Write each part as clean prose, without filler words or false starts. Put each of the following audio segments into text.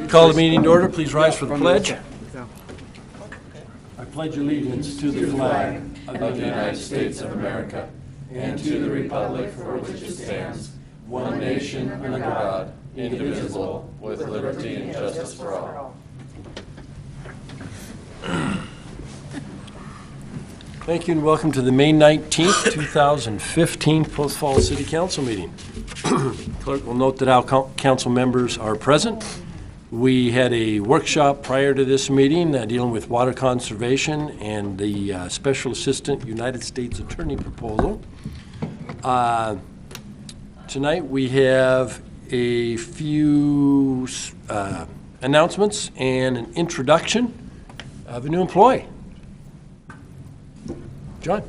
Call the meeting to order. Please rise for the pledge. I pledge allegiance to the flag of the United States of America and to the republic for which it stands, one nation under God, indivisible, with liberty and justice for all. Thank you and welcome to the May 19th, 2015 Post Falls City Council meeting. Clerk will note that our council members are present. We had a workshop prior to this meeting dealing with water conservation and the Special Assistant United States Attorney proposal. Tonight we have a few announcements and an introduction of a new employee. John.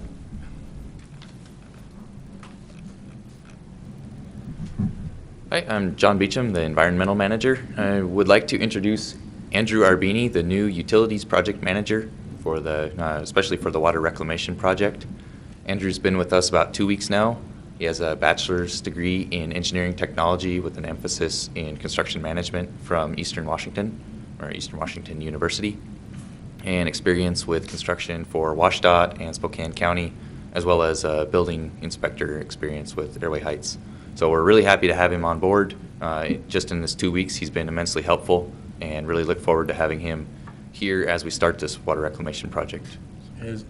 Hi, I'm John Beecham, the Environmental Manager. I would like to introduce Andrew Arbini, the new Utilities Project Manager, for the especially for the Water Reclamation Project. Andrew's been with us about 2 weeks now. He has a bachelor's degree in engineering technology with an emphasis in construction management from Eastern Washington University, and experience with construction for WashDOT and Spokane County, as well as building inspector experience with Airway Heights. So we're really happy to have him on board. Just in this 2 weeks, he's been immensely helpful, and really look forward to having him here as we start this water reclamation project.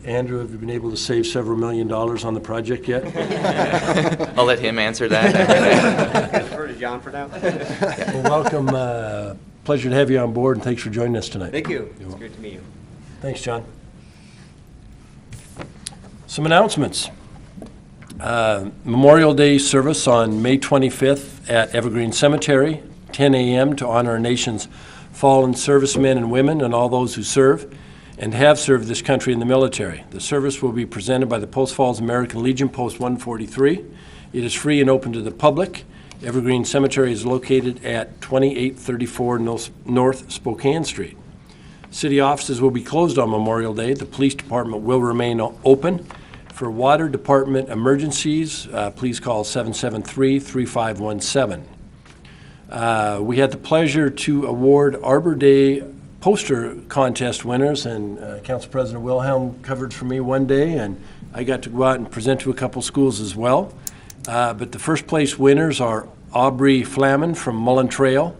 Andrew, have you been able to save several $1 million on the project yet? I'll let him answer that. Defer to John for now. Well, welcome. Pleasure to have you on board, and thanks for joining us tonight. Thank you. It's great to meet you. Thanks, John. Some announcements. Memorial Day service on May 25th at Evergreen Cemetery, 10 a.m. to honor our nation's fallen servicemen and women and all those who serve and have served this country in the military. The service will be presented by the Post Falls American Legion Post 143. It is free and open to the public. Evergreen Cemetery is located at 2834 North Spokane Street. City offices will be closed on Memorial Day. The police department will remain open. For water department emergencies, please call 773-3517. We had the pleasure to award Arbor Day poster contest winners, and Council President Wilhelm covered for me one day, and I got to go out and present to a couple schools as well. But the first place winners are Aubrey Flaman from Mullen Trail,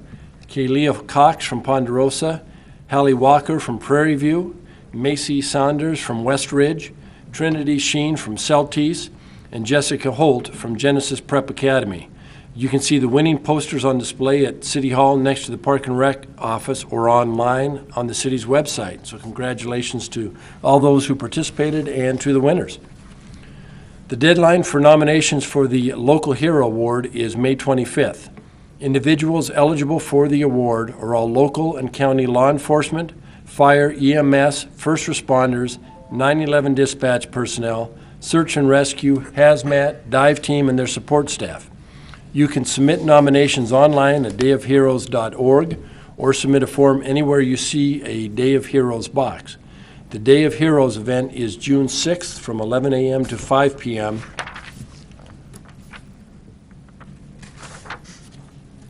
Kaylia Cox from Ponderosa, Hallie Walker from Prairie View, Macy Saunders from West Ridge, Trinity Sheen from Celtice, and Jessica Holt from Genesis Prep Academy. You can see the winning posters on display at City Hall next to the Park and Rec office or online on the city's website. So congratulations to all those who participated and to the winners. The deadline for nominations for the Local Hero Award is May 25th. Individuals eligible for the award are all local and county law enforcement, fire, EMS, first responders, 911 dispatch personnel, search and rescue, hazmat, dive team, and their support staff. You can submit nominations online at dayofheroes.org or submit a form anywhere you see a Day of Heroes box. The Day of Heroes event is June 6th from 11 a.m. to 5 p.m.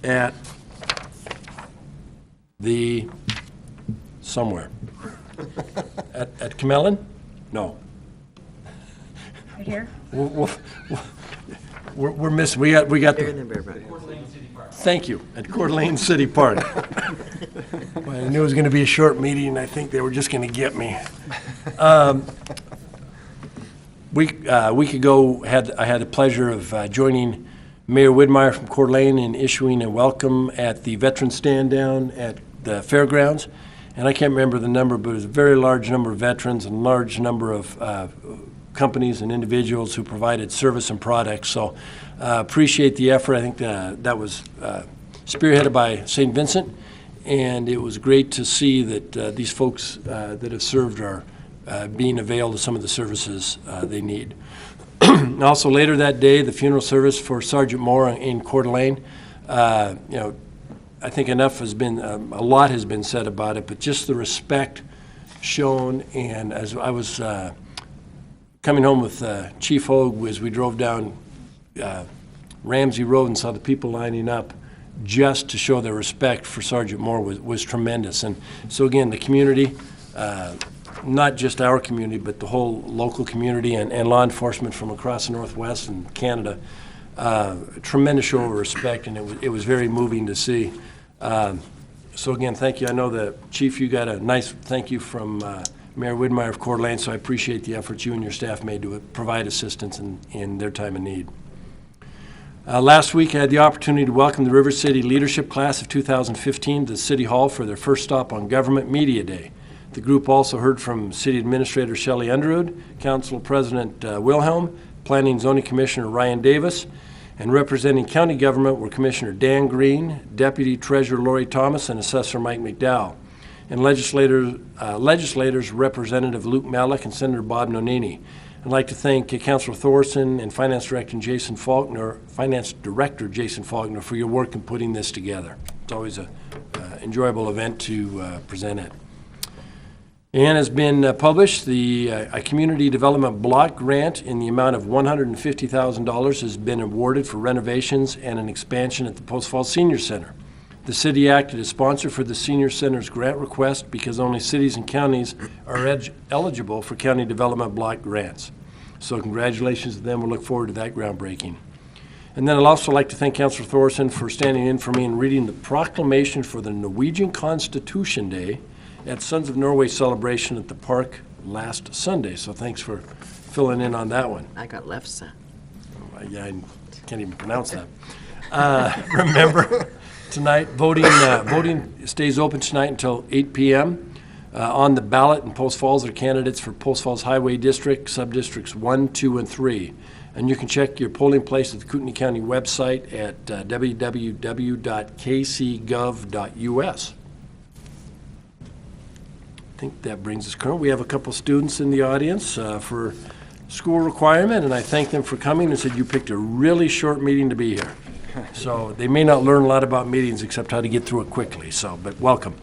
at the somewhere. At Camelon? No. Right here? We're missing. We got the. Thank you. At Coeur d'Alene City Park. Well, I knew it was going to be a short meeting. I think they were just going to get me. Week ago, I had the pleasure of joining Mayor Widmeyer from Coeur d'Alene in issuing a welcome at the veteran stand down at the fairgrounds. And I can't remember the number, but it was a very large number of veterans and large number of companies and individuals who provided service and products. So appreciate the effort. I think that was spearheaded by St. Vincent, and it was great to see that these folks that have served are being availed of some of the services they need. Also later that day, the funeral service for Sergeant Moore in Coeur d'Alene. I think enough has been, a lot has been said about it, but just the respect shown. And as I was coming home with Chief Hogue, as we drove down Ramsey Road and saw the people lining up, just to show their respect for Sergeant Moore was tremendous. And so again, the community, not just our community, but the whole local community and law enforcement from across the Northwest and Canada, a tremendous show of respect, and it was very moving to see. So again, thank you. I know the Chief, you got a nice thank you from Mayor Widmeyer of Coeur d'Alene, so I appreciate the efforts you and your staff made to provide assistance in their time of need. Last week, I had the opportunity to welcome the River City Leadership Class of 2015 to City Hall for their first stop on Government Media Day. The group also heard from City Administrator Shelley Underwood, Council President Wilhelm, Planning and Zoning Commissioner Ryan Davis, and representing county government were Commissioner Dan Green, Deputy Treasurer Lori Thomas, and Assessor Mike McDowell, and legislators Representative Luke Malik and Senator Bob Nonini. I'd like to thank Councilor Thorson and Finance Director Jason Faulkner for your work in putting this together. It's always an enjoyable event to present at. And has been published, a community development block grant in the amount of $150,000 has been awarded for renovations and an expansion at the Post Falls Senior Center. The city acted as sponsor for the Senior Center's grant request because only cities and counties are eligible for county development block grants. So congratulations to them. We look forward to that groundbreaking. And then I'd also like to thank Councilor Thorson for standing in for me and reading the proclamation for the Norwegian Constitution Day at Sons of Norway celebration at the park last Sunday. So thanks for filling in on that one. I got left side. Yeah, I can't even pronounce that. Remember, tonight, voting stays open tonight until 8 p.m. On the ballot in Post Falls are candidates for Post Falls Highway District, Subdistricts 1, 2, and 3. And you can check your polling place at the Kootenai County website at www.kcgov.us. I think that brings us current. We have a couple students in the audience for school requirement, and I thank them for coming and said you picked a really short meeting to be here. So they may not learn a lot about meetings except how to get through it quickly, but welcome.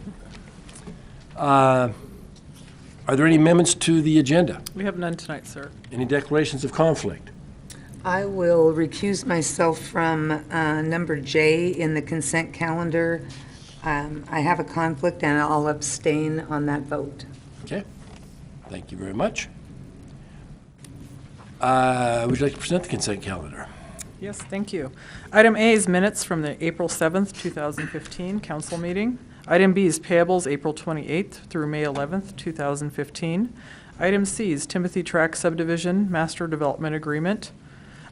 Are there any amendments to the agenda? We have none tonight, sir. Any declarations of conflict? I will recuse myself from number J in the consent calendar. I have a conflict and I'll abstain on that vote. Okay. Thank you very much. Would you like to present the consent calendar? Yes, thank you. Item A is minutes from the April 7th, 2015 council meeting. Item B is payables April 28th through May 11th, 2015. Item C is Timothy Tract Subdivision Master Development Agreement.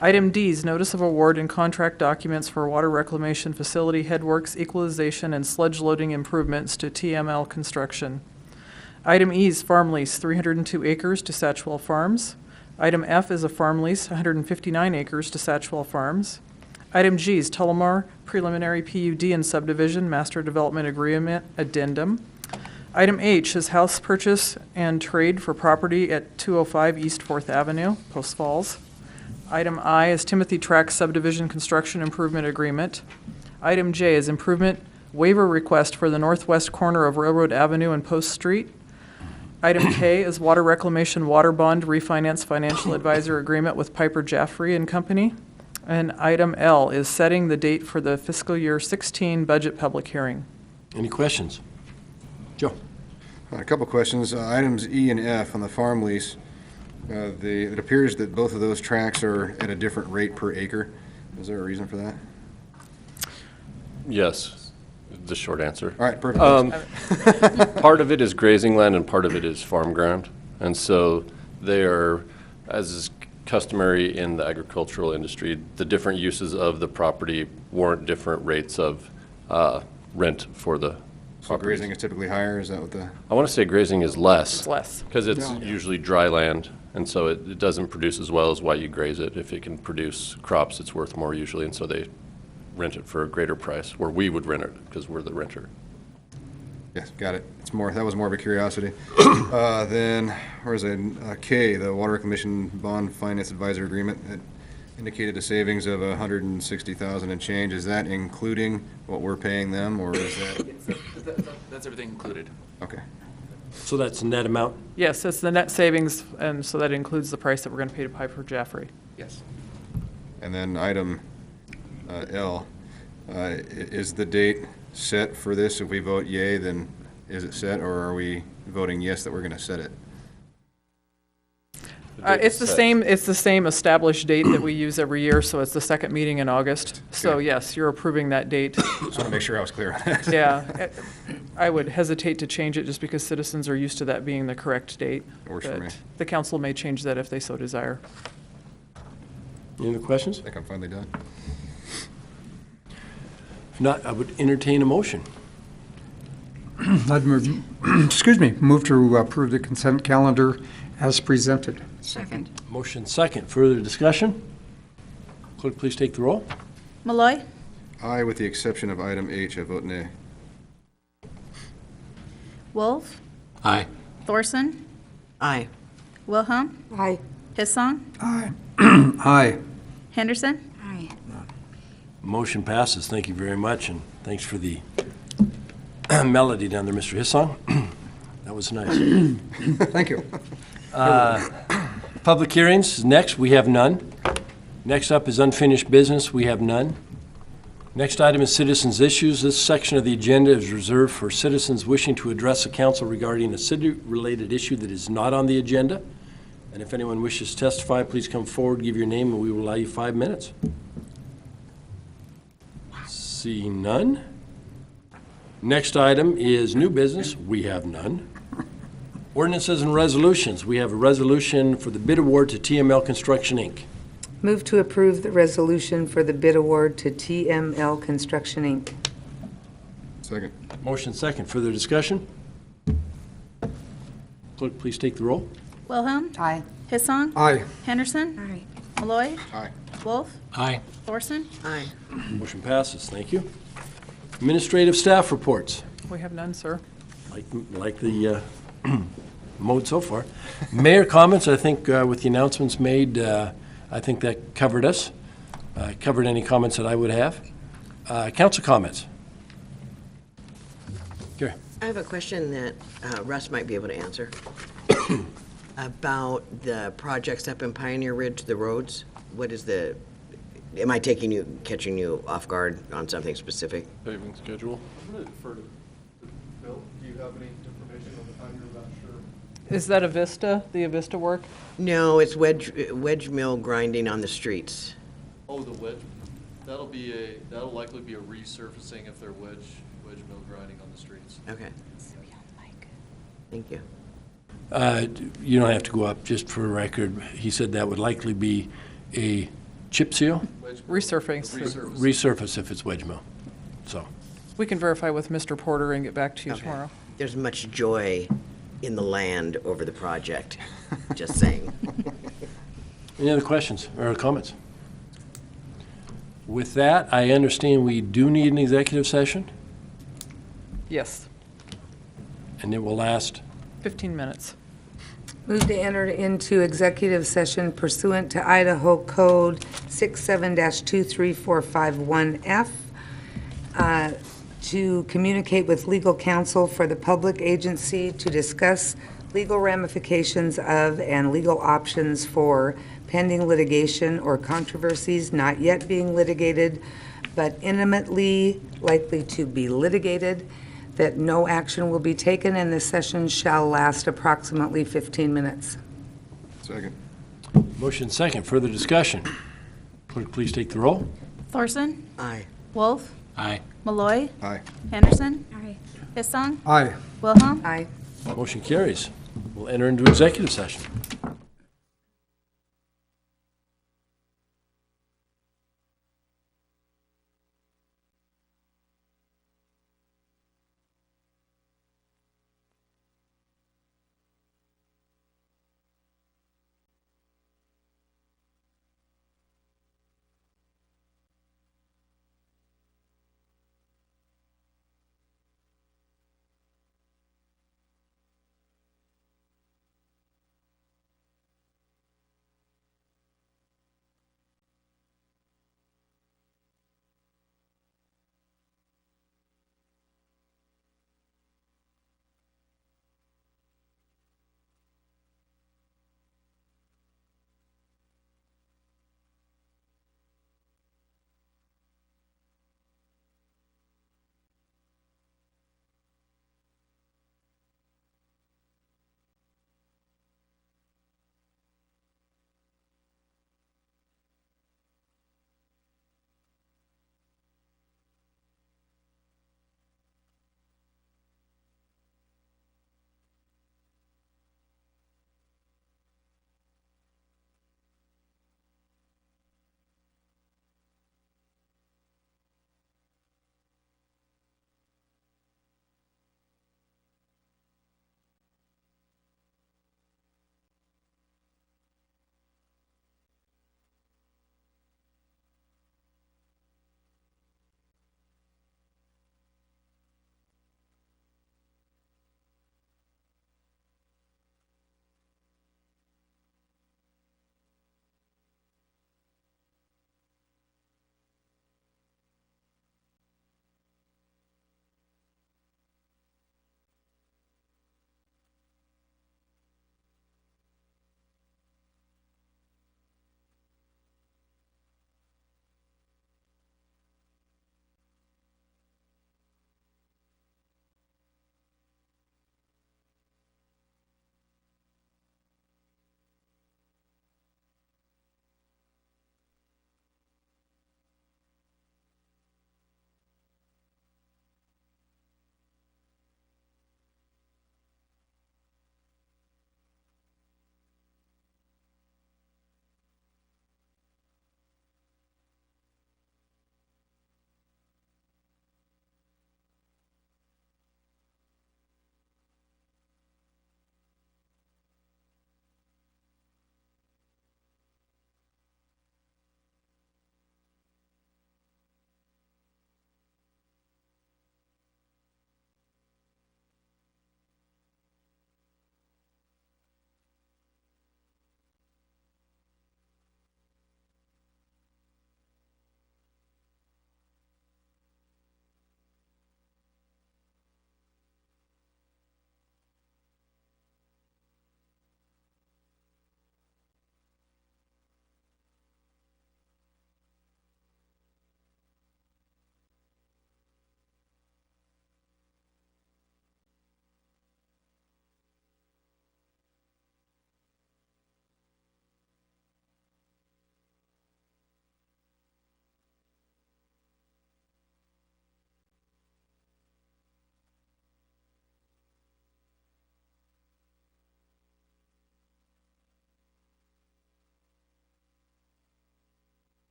Item D is notice of award and contract documents for water reclamation facility Headworks, Equalization, and Sludge loading improvements to TML Construction. Item E is farm lease 302 acres to Satchwell Farms. Item F is a farm lease 159 acres to Satchwell Farms. Item G is Tullamore Preliminary PUD and Subdivision Master Development Agreement Addendum. Item H is house purchase and trade for property at 205 East 4th Avenue, Post Falls. Item I is Timothy Tract Subdivision Construction Improvement Agreement. Item J is improvement waiver request for the northwest corner of Railroad Avenue and Post Street. Item K is water reclamation water bond refinance financial advisor agreement with Piper Jaffray and Company. And item L is setting the date for the fiscal year 16 budget public hearing. Any questions? Joe? A couple questions. Items E and F on the farm lease. It appears that both of those tracts are at a different rate per acre. Is there a reason for that? Yes, the short answer. All right, perfect. Part of it is grazing land and part of it is farm ground. And so they are, as is customary in the agricultural industry, the different uses of the property warrant different rates of rent for the So properties. grazing is typically higher, is that what the? I want to say grazing is less. It's less. Because it's usually dry land, and so it doesn't produce as well as why you graze it. If it can produce crops, it's worth more usually, and so they rent it for a greater price, or we would rent it because we're the renter. Yes, got it. It's more, that was more of a curiosity. Then, where is it? K, the Water Reclamation Bond Finance Advisor Agreement. It indicated a savings of $160,000 and change. Is that including what we're paying them, or is that? That's everything included. Okay. So that's the net amount? Yes, it's the net savings, and so that includes the price that we're going to pay to Piper Jaffray. Yes. And then item L, Is the date set for this? If we vote yay, then is it set, or are we voting yes that we're going to set it? It's the same established date that we use every year, so it's the second meeting in August. So Okay. yes, you're approving that date. Just want to make sure I was clear on that. Yeah, I would hesitate to change it just because citizens are used to that being the correct date. Works for me. But the council may change that if they so desire. Any other questions? I think I'm finally done. If not, I would entertain a motion. I'd move, move to approve the consent calendar as presented. Second. Motion second. Further discussion? Clerk, please take the roll. Malloy. Aye, with the exception of item H, I vote nay. Wolf. Aye. Thorson. Aye. Wilhelm. Aye. Hissong. Aye. Aye. Henderson. Aye. Motion passes. Thank you very much, and thanks for the melody down there, Mr. Hissong. That was nice. Thank you. Public hearings, next, we have none. Next up is unfinished business, we have none. Next item is citizens' issues. This section of the agenda is reserved for citizens wishing to address the council regarding a city-related issue that is not on the agenda. And if anyone wishes to testify, please come forward, give your name, and we will allow you 5 minutes. Seeing none. Next item is new business. We have none. Ordinances and resolutions. We have a resolution for the bid award to TML Construction, Inc. Move to approve the resolution for the bid award to TML Construction, Inc. Second. Motion second. Further discussion? Clerk, please take the roll. Wilhelm. Aye. Hissong. Aye. Henderson. Aye. Malloy. Aye. Wolf. Aye. Thorson. Aye. Motion passes. Thank you. Administrative staff reports. We have none, sir. Like the mode so far. Mayor comments, I think with the announcements made, I think that covered us. Covered any comments that I would have. Council comments. Gary. I have a question that Russ might be able to answer about the projects up in Pioneer Ridge, the roads. What is the, am I catching you off guard on something specific? Paving schedule? I'm going to defer to Bill. Do you have any information on the time? You're not sure. Is that the Avista work? No, it's wedge mill grinding on the streets. Oh, the wedge, that'll likely be a resurfacing if they're wedge mill grinding on the streets. Okay. Thank you. You don't have to go up, just for a record. He said that would likely be a chip seal, Resurfacing. resurface if it's wedge mill. So, We can verify with Mr. Porter and get back to you Okay. tomorrow. There's much joy in the land over the project, just saying. any other questions or comments? With that, I understand we do need an executive session, Yes, and it will last. 15 minutes. Move to enter into executive session pursuant to Idaho Code 67-23451F to communicate with legal counsel for the public agency to discuss legal ramifications of and legal options for pending litigation or controversies not yet being litigated, but imminently likely to be litigated, that no action will be taken, and the session shall last approximately 15 minutes. Second. Motion second. Further discussion. Clerk, please take the roll. Thorson. Aye. Wolf. Aye. Malloy. Aye. Henderson. Aye. Hissong. Aye. Wilhelm. Aye. Motion carries. We'll enter into executive session.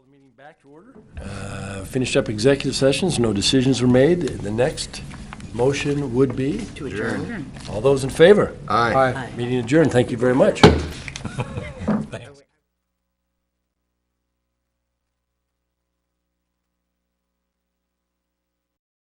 the meeting back to order. Finished up executive sessions, no decisions were made. The next motion would be, To adjourn. all those in favor? Aye. Meeting adjourned. Thank you very much.